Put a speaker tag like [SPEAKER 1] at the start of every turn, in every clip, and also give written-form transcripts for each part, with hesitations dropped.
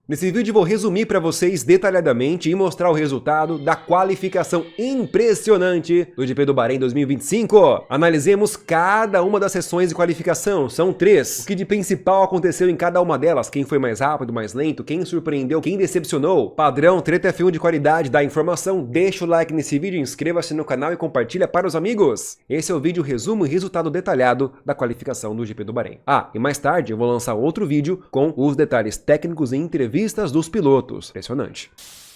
[SPEAKER 1] Nesse vídeo vou resumir para vocês detalhadamente e mostrar o resultado da qualificação impressionante do GP do Bahrein 2025. Analisemos cada uma das sessões de qualificação, são 3. O que de principal aconteceu em cada uma delas, quem foi mais rápido, mais lento, quem surpreendeu, quem decepcionou. Padrão Treta F1 de qualidade da informação, deixa o like nesse vídeo, inscreva-se no canal e compartilha para os amigos. Esse é o vídeo resumo e resultado detalhado da qualificação do GP do Bahrein. E mais tarde eu vou lançar outro vídeo com os detalhes técnicos e entrevistas dos pilotos. Impressionante.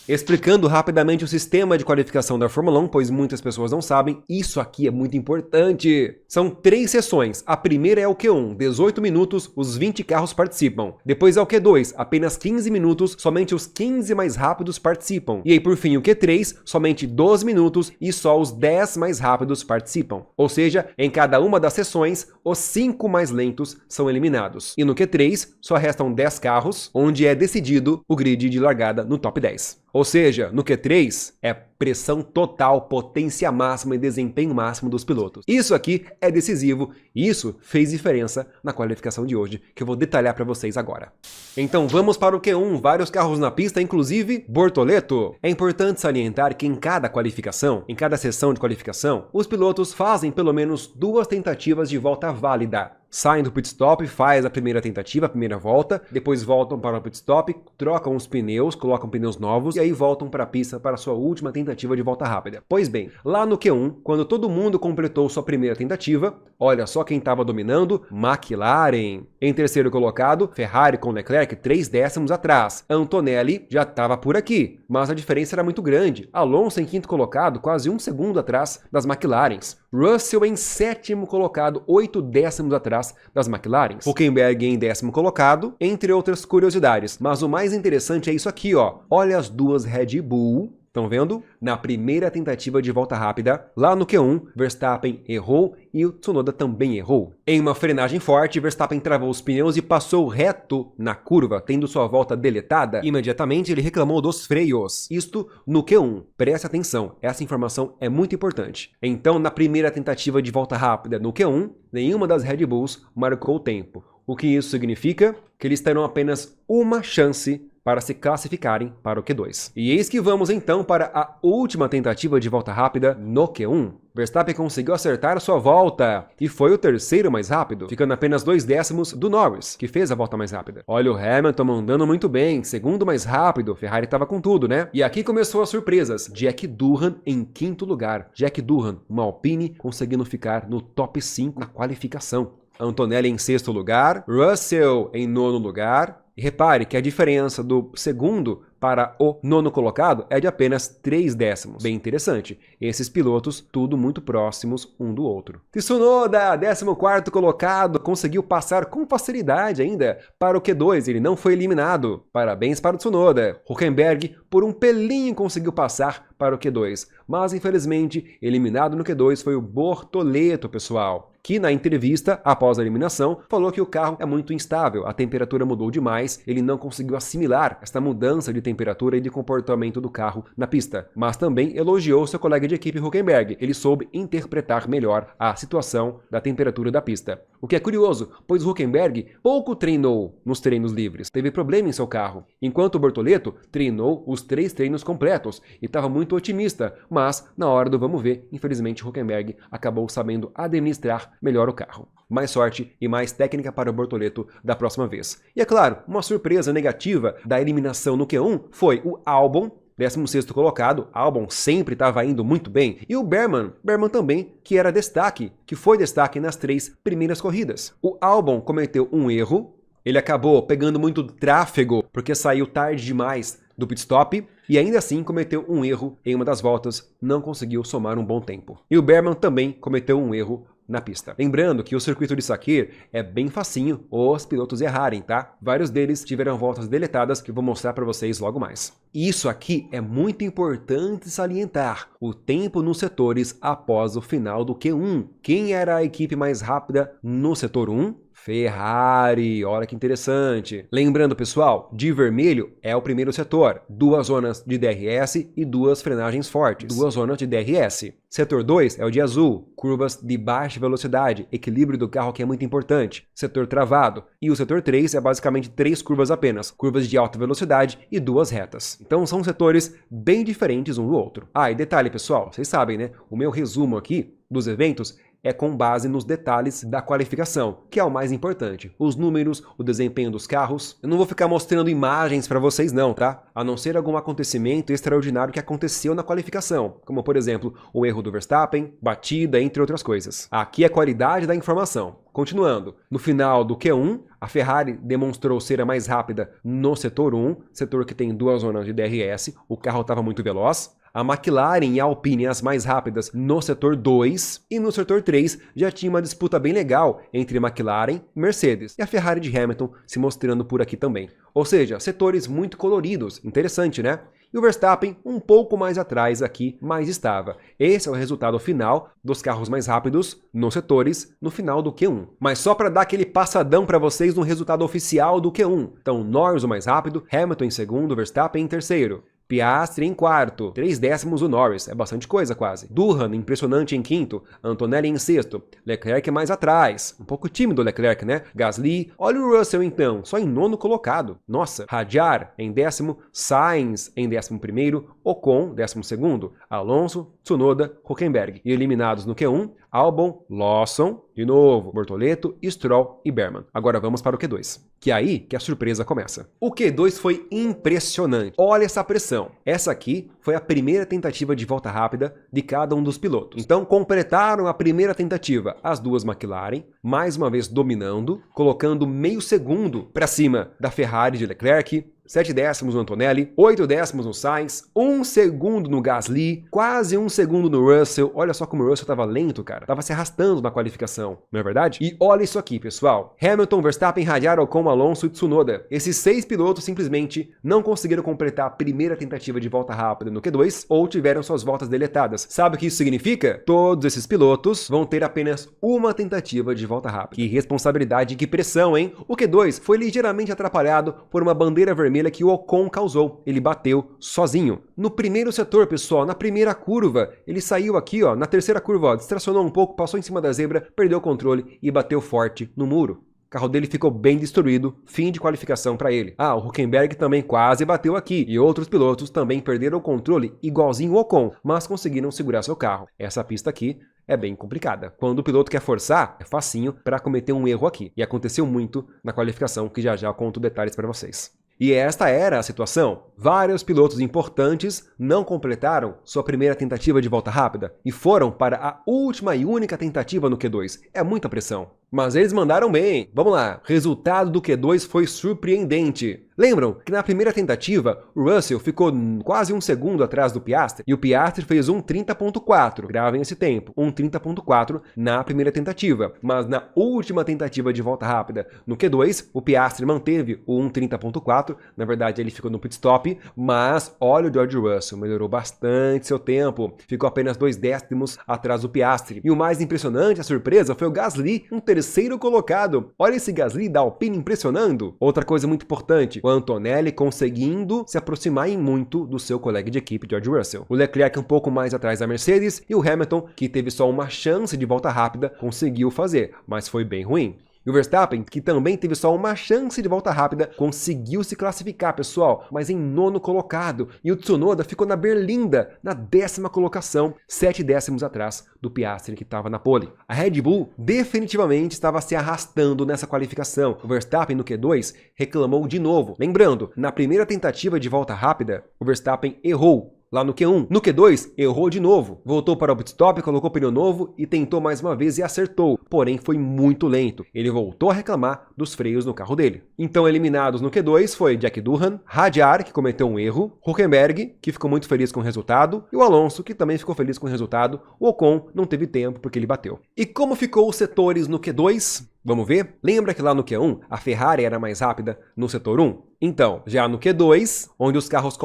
[SPEAKER 1] Explicando rapidamente o sistema de qualificação da Fórmula 1, pois muitas pessoas não sabem, isso aqui é muito importante. São 3 sessões. A primeira é o Q1, 18 minutos, os 20 carros participam. Depois é o Q2, apenas 15 minutos, somente os 15 mais rápidos participam. E aí por fim o Q3, somente 12 minutos e só os 10 mais rápidos participam. Ou seja, em cada uma das sessões, os 5 mais lentos são eliminados. E no Q3, só restam 10 carros, onde é decidido o grid de largada no top 10. Ou seja, no Q3 é pressão total, potência máxima e desempenho máximo dos pilotos. Isso aqui é decisivo e isso fez diferença na qualificação de hoje, que eu vou detalhar para vocês agora. Então vamos para o Q1, vários carros na pista, inclusive Bortoleto. É importante salientar que em cada qualificação, em cada sessão de qualificação, os pilotos fazem pelo menos 2 tentativas de volta válida. Saem do pit stop, faz a primeira tentativa, a primeira volta, depois voltam para o pit stop, trocam os pneus, colocam pneus novos e aí voltam para a pista para a sua última tentativa de volta rápida. Pois bem, lá no Q1, quando todo mundo completou sua primeira tentativa, olha só quem estava dominando, McLaren. Em terceiro colocado, Ferrari com Leclerc 3 décimos atrás. Antonelli já estava por aqui, mas a diferença era muito grande. Alonso em quinto colocado, quase 1 segundo atrás das McLarens. Russell em sétimo colocado, 8 décimos atrás das McLarens. Hülkenberg em 10º colocado, entre outras curiosidades. Mas o mais interessante é isso aqui, ó. Olha as duas Red Bull. Estão vendo? Na primeira tentativa de volta rápida, lá no Q1, Verstappen errou e o Tsunoda também errou. Em uma frenagem forte, Verstappen travou os pneus e passou reto na curva, tendo sua volta deletada. Imediatamente ele reclamou dos freios. Isto no Q1. Preste atenção, essa informação é muito importante. Então, na primeira tentativa de volta rápida no Q1, nenhuma das Red Bulls marcou o tempo. O que isso significa? Que eles terão apenas uma chance para se classificarem para o Q2. E eis que vamos então para a última tentativa de volta rápida no Q1. Verstappen conseguiu acertar sua volta e foi o terceiro mais rápido, ficando apenas 2 décimos do Norris, que fez a volta mais rápida. Olha o Hamilton mandando muito bem, segundo mais rápido, Ferrari estava com tudo, né? E aqui começou as surpresas, Jack Doohan em quinto lugar. Jack Doohan, uma Alpine, conseguindo ficar no top 5 na qualificação. Antonelli em sexto lugar, Russell em nono lugar. E repare que a diferença do segundo para o nono colocado é de apenas 3 décimos. Bem interessante. Esses pilotos, tudo muito próximos um do outro. Tsunoda, 14º colocado, conseguiu passar com facilidade ainda para o Q2. Ele não foi eliminado. Parabéns para o Tsunoda. Hülkenberg, por um pelinho, conseguiu passar para o Q2. Mas, infelizmente, eliminado no Q2 foi o Bortoleto, pessoal, que na entrevista, após a eliminação, falou que o carro é muito instável, a temperatura mudou demais, ele não conseguiu assimilar esta mudança de temperatura e de comportamento do carro na pista. Mas também elogiou seu colega de equipe Hülkenberg, ele soube interpretar melhor a situação da temperatura da pista. O que é curioso, pois Hülkenberg pouco treinou nos treinos livres, teve problema em seu carro, enquanto o Bortoleto treinou os 3 treinos completos e estava muito otimista, mas na hora do vamos ver, infelizmente Hülkenberg acabou sabendo administrar melhor o carro. Mais sorte e mais técnica para o Bortoleto da próxima vez. E é claro, uma surpresa negativa da eliminação no Q1 foi o Albon, 16º colocado. Albon sempre estava indo muito bem. E o Behrman também, que era destaque, que foi destaque nas 3 primeiras corridas. O Albon cometeu um erro, ele acabou pegando muito tráfego porque saiu tarde demais do pit stop e ainda assim cometeu um erro em uma das voltas, não conseguiu somar um bom tempo. E o Behrman também cometeu um erro na pista. Lembrando que o circuito de Sakir é bem facinho os pilotos errarem, tá? Vários deles tiveram voltas deletadas que eu vou mostrar para vocês logo mais. Isso aqui é muito importante salientar, o tempo nos setores após o final do Q1. Quem era a equipe mais rápida no setor 1? Ferrari, olha que interessante. Lembrando, pessoal, de vermelho é o primeiro setor, 2 zonas de DRS e 2 frenagens fortes, 2 zonas de DRS. Setor 2 é o de azul, curvas de baixa velocidade, equilíbrio do carro que é muito importante, setor travado. E o setor 3 é basicamente 3 curvas apenas, curvas de alta velocidade e 2 retas. Então são setores bem diferentes um do outro. Ah, e detalhe, pessoal, vocês sabem, né? O meu resumo aqui dos eventos é com base nos detalhes da qualificação, que é o mais importante. Os números, o desempenho dos carros. Eu não vou ficar mostrando imagens para vocês não, tá? A não ser algum acontecimento extraordinário que aconteceu na qualificação, como por exemplo, o erro do Verstappen, batida, entre outras coisas. Aqui é a qualidade da informação. Continuando, no final do Q1, a Ferrari demonstrou ser a mais rápida no setor 1, setor que tem 2 zonas de DRS, o carro estava muito veloz. A McLaren e a Alpine as mais rápidas no setor 2 e no setor 3 já tinha uma disputa bem legal entre McLaren e Mercedes e a Ferrari de Hamilton se mostrando por aqui também. Ou seja, setores muito coloridos, interessante, né? E o Verstappen um pouco mais atrás aqui, mas estava. Esse é o resultado final dos carros mais rápidos nos setores no final do Q1. Mas só para dar aquele passadão para vocês no resultado oficial do Q1. Então, Norris o mais rápido, Hamilton em segundo, Verstappen em terceiro. Piastri em quarto, 3 décimos o Norris, é bastante coisa quase. Durhan, impressionante em quinto, Antonelli em sexto, Leclerc mais atrás, um pouco tímido o Leclerc, né? Gasly, olha o Russell então, só em nono colocado, nossa. Hadjar em décimo, Sainz em 11º, Ocon, 12º, Alonso, Tsunoda, Hülkenberg. E eliminados no Q1, Albon, Lawson, de novo, Bortoleto, Stroll e Berman. Agora vamos para o Q2, que é aí que a surpresa começa. O Q2 foi impressionante. Olha essa pressão. Essa aqui foi a primeira tentativa de volta rápida de cada um dos pilotos. Então completaram a primeira tentativa as 2 McLaren, mais uma vez dominando, colocando meio segundo para cima da Ferrari de Leclerc, 7 décimos no Antonelli, 8 décimos no Sainz, 1 segundo no Gasly, quase 1 segundo no Russell. Olha só como o Russell estava lento, cara. Tava se arrastando na qualificação, não é verdade? E olha isso aqui, pessoal. Hamilton, Verstappen, Hadjar, Ocon, Alonso e Tsunoda. Esses 6 pilotos simplesmente não conseguiram completar a primeira tentativa de volta rápida no Q2 ou tiveram suas voltas deletadas. Sabe o que isso significa? Todos esses pilotos vão ter apenas uma tentativa de volta rápida. Que responsabilidade e que pressão, hein? O Q2 foi ligeiramente atrapalhado por uma bandeira vermelha que o Ocon causou. Ele bateu sozinho. No primeiro setor, pessoal, na primeira curva, ele saiu aqui, ó, na terceira curva, ó, distracionou um pouco, passou em cima da zebra, perdeu o controle e bateu forte no muro. O carro dele ficou bem destruído, fim de qualificação para ele. Ah, o Hülkenberg também quase bateu aqui, e outros pilotos também perderam o controle, igualzinho o Ocon, mas conseguiram segurar seu carro. Essa pista aqui é bem complicada. Quando o piloto quer forçar, é facinho para cometer um erro aqui. E aconteceu muito na qualificação, que já já conto detalhes para vocês. E esta era a situação. Vários pilotos importantes não completaram sua primeira tentativa de volta rápida e foram para a última e única tentativa no Q2. É muita pressão. Mas eles mandaram bem. Vamos lá. Resultado do Q2 foi surpreendente. Lembram que na primeira tentativa, o Russell ficou quase 1 segundo atrás do Piastri e o Piastri fez 1:30.4. Gravem esse tempo. 1:30.4 na primeira tentativa. Mas na última tentativa de volta rápida no Q2, o Piastri manteve o 1:30.4. Na verdade, ele ficou no pit stop, mas olha o George Russell, melhorou bastante seu tempo. Ficou apenas 2 décimos atrás do Piastri. E o mais impressionante, a surpresa, foi o Gasly, um terceiro colocado. Olha esse Gasly da Alpine impressionando. Outra coisa muito importante, o Antonelli conseguindo se aproximar em muito do seu colega de equipe, George Russell. O Leclerc um pouco mais atrás da Mercedes e o Hamilton, que teve só uma chance de volta rápida, conseguiu fazer, mas foi bem ruim. E o Verstappen, que também teve só uma chance de volta rápida, conseguiu se classificar, pessoal, mas em 9º colocado. E o Tsunoda ficou na berlinda, na 10ª colocação, 7 décimos atrás do Piastri, que estava na pole. A Red Bull definitivamente estava se arrastando nessa qualificação. O Verstappen no Q2 reclamou de novo. Lembrando, na primeira tentativa de volta rápida, o Verstappen errou lá no Q1. No Q2, errou de novo. Voltou para o pit stop, colocou pneu novo e tentou mais uma vez e acertou. Porém, foi muito lento. Ele voltou a reclamar dos freios no carro dele. Então, eliminados no Q2 foi Jack Durhan, Hadjar, que cometeu um erro, Hülkenberg, que ficou muito feliz com o resultado, e o Alonso, que também ficou feliz com o resultado. O Ocon não teve tempo porque ele bateu. E como ficou os setores no Q2? Vamos ver? Lembra que lá no Q1 a Ferrari era mais rápida no setor 1? Então, já no Q2, onde os carros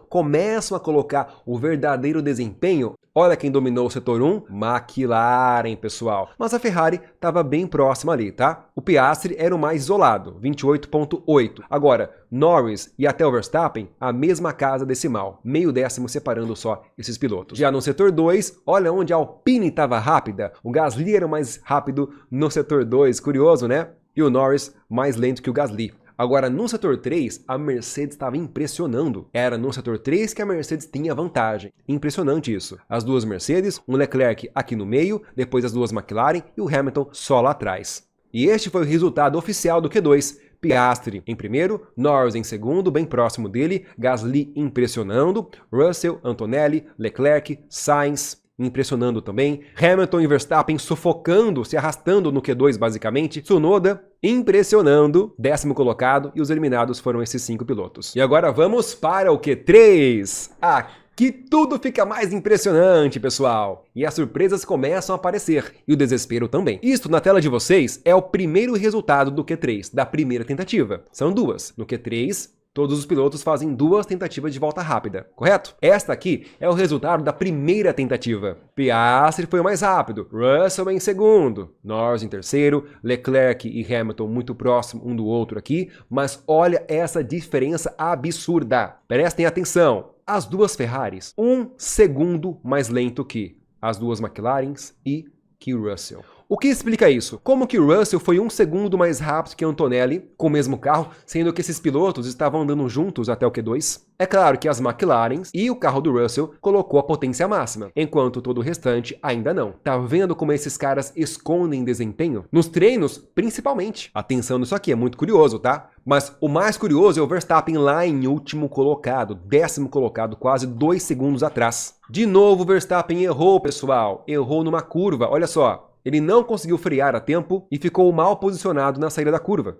[SPEAKER 1] começam a colocar o verdadeiro desempenho, Olha quem dominou o setor 1, McLaren, pessoal. Mas a Ferrari estava bem próxima ali, tá? O Piastri era o mais isolado, 28,8. Agora, Norris e até o Verstappen, a mesma casa decimal, meio décimo separando só esses pilotos. Já no setor 2, olha onde a Alpine estava rápida. O Gasly era o mais rápido no setor 2, curioso, né? E o Norris mais lento que o Gasly. Agora, no setor 3, a Mercedes estava impressionando. Era no setor 3 que a Mercedes tinha vantagem. Impressionante isso. As duas Mercedes, um Leclerc aqui no meio, depois as duas McLaren e o Hamilton só lá atrás. E este foi o resultado oficial do Q2. Piastri em primeiro, Norris em segundo, bem próximo dele, Gasly impressionando, Russell, Antonelli, Leclerc, Sainz impressionando também, Hamilton e Verstappen sufocando, se arrastando no Q2 basicamente, Tsunoda impressionando, 10º colocado, e os eliminados foram esses 5 pilotos. E agora vamos para o Q3. Aqui tudo fica mais impressionante, pessoal. E as surpresas começam a aparecer, e o desespero também. Isto na tela de vocês é o primeiro resultado do Q3, da primeira tentativa. São duas. No Q3, todos os pilotos fazem 2 tentativas de volta rápida, correto? Esta aqui é o resultado da primeira tentativa. Piastri foi o mais rápido, Russell em segundo, Norris em terceiro, Leclerc e Hamilton muito próximo um do outro aqui, mas olha essa diferença absurda. Prestem atenção, as duas Ferraris, 1 segundo mais lento que as duas McLarens e que Russell. O que explica isso? Como que Russell foi 1 segundo mais rápido que Antonelli com o mesmo carro, sendo que esses pilotos estavam andando juntos até o Q2? É claro que as McLarens e o carro do Russell colocou a potência máxima, enquanto todo o restante ainda não. Tá vendo como esses caras escondem desempenho? Nos treinos, principalmente. Atenção nisso aqui, é muito curioso, tá? Mas o mais curioso é o Verstappen lá em último colocado, 10º colocado, quase 2 segundos atrás. De novo o Verstappen errou, pessoal. Errou numa curva, olha só. Ele não conseguiu frear a tempo e ficou mal posicionado na saída da curva.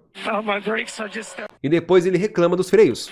[SPEAKER 1] E depois ele reclama dos freios.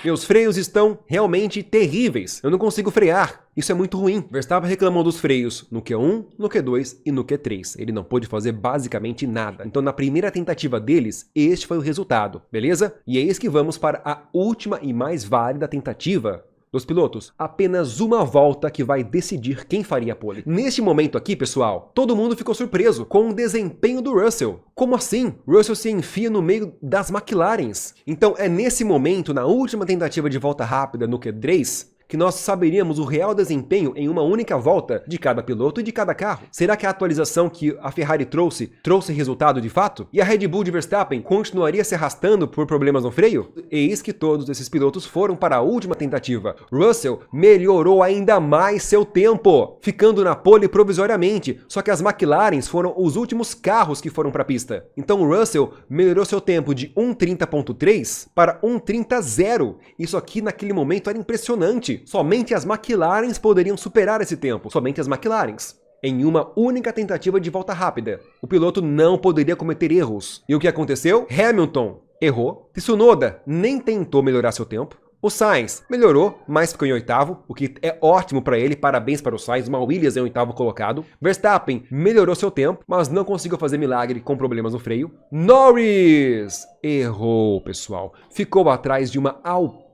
[SPEAKER 1] Meus freios estão realmente terríveis. Eu não consigo frear. Isso é muito ruim. Verstappen reclamou dos freios no Q1, no Q2 e no Q3. Ele não pôde fazer basicamente nada. Então, na primeira tentativa deles, este foi o resultado, beleza? E é isso que vamos para a última e mais válida tentativa dos pilotos. Apenas uma volta que vai decidir quem faria a pole. Neste momento aqui, pessoal, todo mundo ficou surpreso com o desempenho do Russell. Como assim? Russell se enfia no meio das McLarens. Então é nesse momento, na última tentativa de volta rápida no Q3, que nós saberíamos o real desempenho em uma única volta de cada piloto e de cada carro. Será que a atualização que a Ferrari trouxe resultado de fato? E a Red Bull de Verstappen continuaria se arrastando por problemas no freio? Eis que todos esses pilotos foram para a última tentativa. Russell melhorou ainda mais seu tempo, ficando na pole provisoriamente, só que as McLarens foram os últimos carros que foram para a pista. Então o Russell melhorou seu tempo de 1:30.3 para 1:30.0. Isso aqui naquele momento era impressionante. Somente as McLarens poderiam superar esse tempo. Somente as McLarens. Em uma única tentativa de volta rápida. O piloto não poderia cometer erros. E o que aconteceu? Hamilton errou. Tsunoda nem tentou melhorar seu tempo. O Sainz melhorou, mas ficou em 8º, o que é ótimo para ele, parabéns para o Sainz, uma Williams em 8º colocado. Verstappen melhorou seu tempo, mas não conseguiu fazer milagre com problemas no freio. Norris errou, pessoal, ficou atrás de uma Alpine.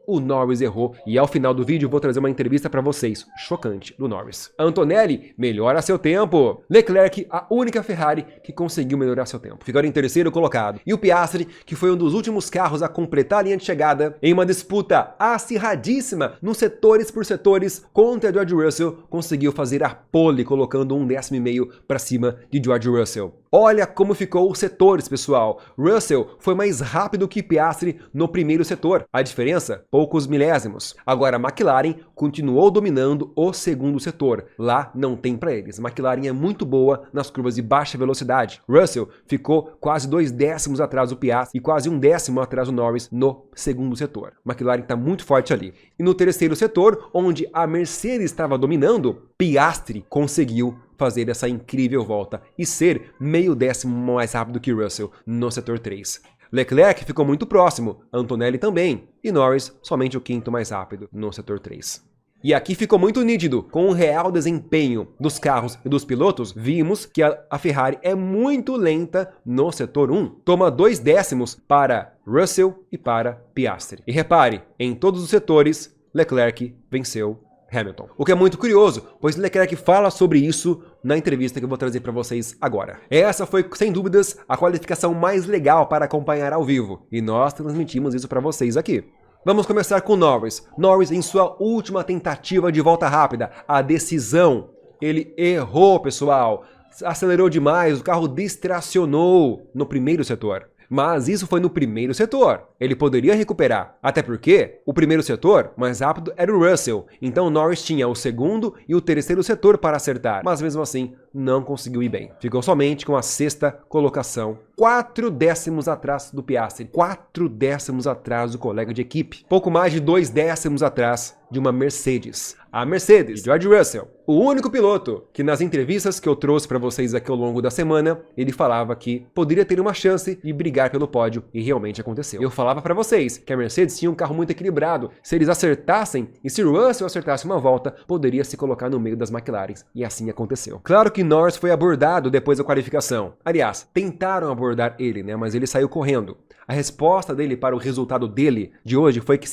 [SPEAKER 1] O Norris errou e ao final do vídeo vou trazer uma entrevista para vocês, chocante, do Norris. Antonelli melhora seu tempo. Leclerc, a única Ferrari que conseguiu melhorar seu tempo. Ficaram em 3º colocado. E o Piastri, que foi um dos últimos carros a completar a linha de chegada em uma disputa acirradíssima nos setores por setores contra George Russell, conseguiu fazer a pole colocando 1,5 décimo para cima de George Russell. Olha como ficou os setores, pessoal. Russell foi mais rápido que Piastri no primeiro setor. A diferença? Poucos milésimos. Agora, a McLaren continuou dominando o segundo setor. Lá não tem para eles. A McLaren é muito boa nas curvas de baixa velocidade. Russell ficou quase 2 décimos atrás do Piastri e quase 1 décimo atrás do Norris no segundo setor. A McLaren está muito forte ali. E no terceiro setor, onde a Mercedes estava dominando, Piastri conseguiu fazer essa incrível volta e ser meio décimo mais rápido que Russell no setor 3. Leclerc ficou muito próximo, Antonelli também, e Norris somente o 5º mais rápido no setor 3. E aqui ficou muito nítido, com o real desempenho dos carros e dos pilotos, vimos que a Ferrari é muito lenta no setor 1. Toma 2 décimos para Russell e para Piastri. E repare, em todos os setores, Leclerc venceu Hamilton. O que é muito curioso, pois Leclerc fala sobre isso na entrevista que eu vou trazer para vocês agora. Essa foi, sem dúvidas, a qualificação mais legal para acompanhar ao vivo, e nós transmitimos isso para vocês aqui. Vamos começar com Norris. Norris em sua última tentativa de volta rápida, a decisão. Ele errou, pessoal. Acelerou demais, o carro distracionou no primeiro setor. Mas isso foi no primeiro setor. Ele poderia recuperar, até porque o primeiro setor mais rápido era o Russell. Então o Norris tinha o segundo e o terceiro setor para acertar. Mas mesmo assim, não conseguiu ir bem. Ficou somente com a 6ª colocação. 4 décimos atrás do Piastri. 4 décimos atrás do colega de equipe. Pouco mais de 2 décimos atrás de uma Mercedes. A Mercedes, George Russell, o único piloto que nas entrevistas que eu trouxe para vocês aqui ao longo da semana, ele falava que poderia ter uma chance de brigar pelo pódio, e realmente aconteceu. Eu falava para vocês que a Mercedes tinha um carro muito equilibrado. Se eles acertassem, e se o Russell acertasse uma volta, poderia se colocar no meio das McLarens, e assim aconteceu. Claro que Norris foi abordado depois da qualificação. Aliás, tentaram abordar ele, né, mas ele saiu correndo. A resposta dele para o resultado dele de hoje foi que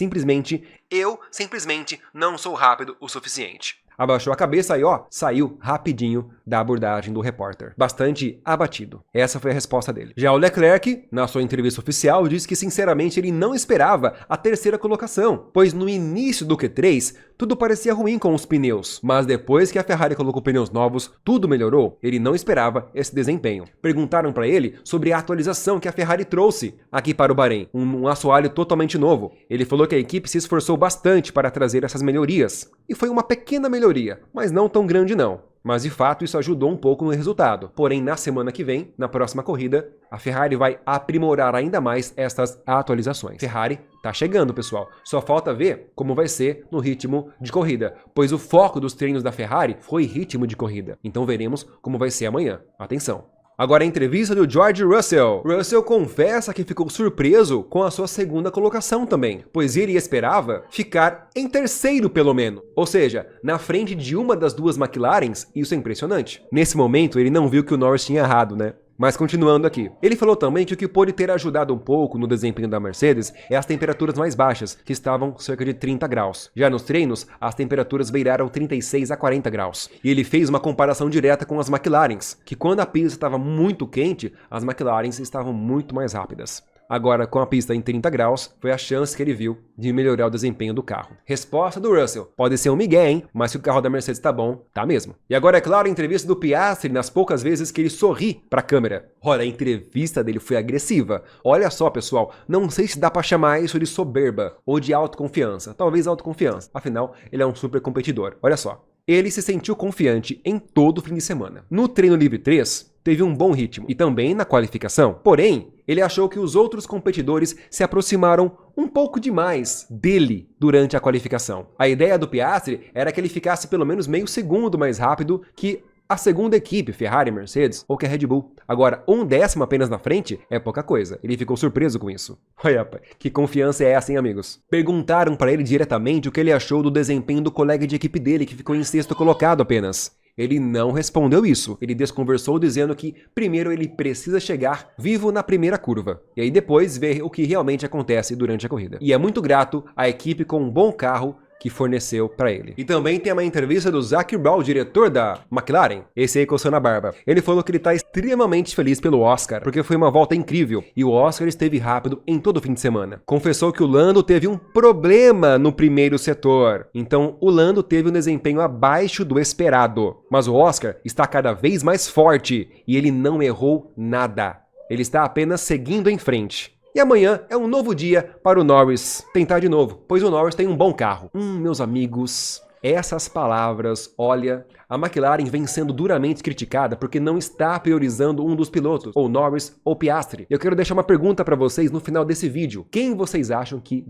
[SPEAKER 1] eu simplesmente não sou rápido o suficiente. Abaixou a cabeça e saiu rapidinho da abordagem do repórter. Bastante abatido. Essa foi a resposta dele. Já o Leclerc, na sua entrevista oficial, disse que sinceramente ele não esperava a 3ª colocação, pois no início do Q3 tudo parecia ruim com os pneus, mas depois que a Ferrari colocou pneus novos, tudo melhorou. Ele não esperava esse desempenho. Perguntaram para ele sobre a atualização que a Ferrari trouxe aqui para o Bahrein, um assoalho totalmente novo. Ele falou que a equipe se esforçou bastante para trazer essas melhorias, e foi uma pequena melhoria, mas não tão grande não. Mas de fato isso ajudou um pouco no resultado. Porém, na semana que vem, na próxima corrida, a Ferrari vai aprimorar ainda mais estas atualizações. Ferrari tá chegando, pessoal. Só falta ver como vai ser no ritmo de corrida, pois o foco dos treinos da Ferrari foi ritmo de corrida. Então veremos como vai ser amanhã. Atenção! Agora a entrevista do George Russell. Russell confessa que ficou surpreso com a sua 2ª colocação também, pois ele esperava ficar em 3º pelo menos, ou seja, na frente de uma das 2 McLarens. Isso é impressionante. Nesse momento ele não viu que o Norris tinha errado, né? Mas continuando aqui, ele falou também que o que pode ter ajudado um pouco no desempenho da Mercedes é as temperaturas mais baixas, que estavam cerca de 30 graus. Já nos treinos, as temperaturas beiraram 36 a 40 graus. E ele fez uma comparação direta com as McLarens, que quando a pista estava muito quente, as McLarens estavam muito mais rápidas. Agora, com a pista em 30 graus, foi a chance que ele viu de melhorar o desempenho do carro. Resposta do Russell. Pode ser um migué, hein? Mas se o carro da Mercedes tá bom, tá mesmo. E agora, é claro, a entrevista do Piastri nas poucas vezes que ele sorri pra câmera. Olha, a entrevista dele foi agressiva. Olha só, pessoal, não sei se dá pra chamar isso de soberba ou de autoconfiança. Talvez autoconfiança. Afinal, ele é um super competidor. Olha só. Ele se sentiu confiante em todo o fim de semana. No treino livre 3, teve um bom ritmo e também na qualificação. Porém, ele achou que os outros competidores se aproximaram um pouco demais dele durante a qualificação. A ideia do Piastri era que ele ficasse pelo menos meio segundo mais rápido que a segunda equipe, Ferrari, Mercedes ou que a Red Bull. Agora, 1 décimo apenas na frente é pouca coisa. Ele ficou surpreso com isso. Olha, que confiança é essa, hein, amigos? Perguntaram para ele diretamente o que ele achou do desempenho do colega de equipe dele, que ficou em 6º colocado apenas. Ele não respondeu isso. Ele desconversou dizendo que primeiro ele precisa chegar vivo na primeira curva. E aí depois ver o que realmente acontece durante a corrida. E é muito grato à equipe com um bom carro que forneceu para ele. E também tem uma entrevista do Zac Brown, diretor da McLaren, esse aí coçando a barba. Ele falou que ele tá extremamente feliz pelo Oscar, porque foi uma volta incrível, e o Oscar esteve rápido em todo o fim de semana. Confessou que o Lando teve um problema no primeiro setor, então o Lando teve um desempenho abaixo do esperado. Mas o Oscar está cada vez mais forte, e ele não errou nada. Ele está apenas seguindo em frente. E amanhã é um novo dia para o Norris tentar de novo, pois o Norris tem um bom carro. Meus amigos, essas palavras, olha, a McLaren vem sendo duramente criticada porque não está priorizando um dos pilotos, ou Norris ou Piastri. Eu quero deixar uma pergunta para vocês no final desse vídeo. Quem vocês acham que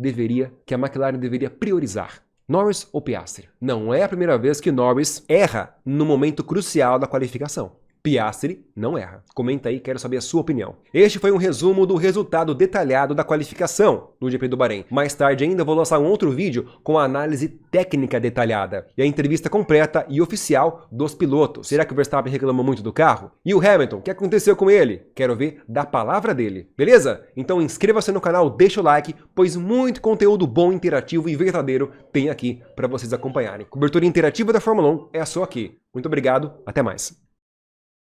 [SPEAKER 1] a McLaren deveria priorizar? Norris ou Piastri? Não é a primeira vez que Norris erra no momento crucial da qualificação. Piastri não erra. Comenta aí, quero saber a sua opinião. Este foi um resumo do resultado detalhado da qualificação do GP do Bahrein. Mais tarde ainda vou lançar um outro vídeo com a análise técnica detalhada e a entrevista completa e oficial dos pilotos. Será que o Verstappen reclamou muito do carro? E o Hamilton, o que aconteceu com ele? Quero ver da palavra dele. Beleza? Então inscreva-se no canal, deixa o like, pois muito conteúdo bom, interativo e verdadeiro tem aqui para vocês acompanharem. Cobertura interativa da Fórmula 1 é só aqui. Muito obrigado, até mais.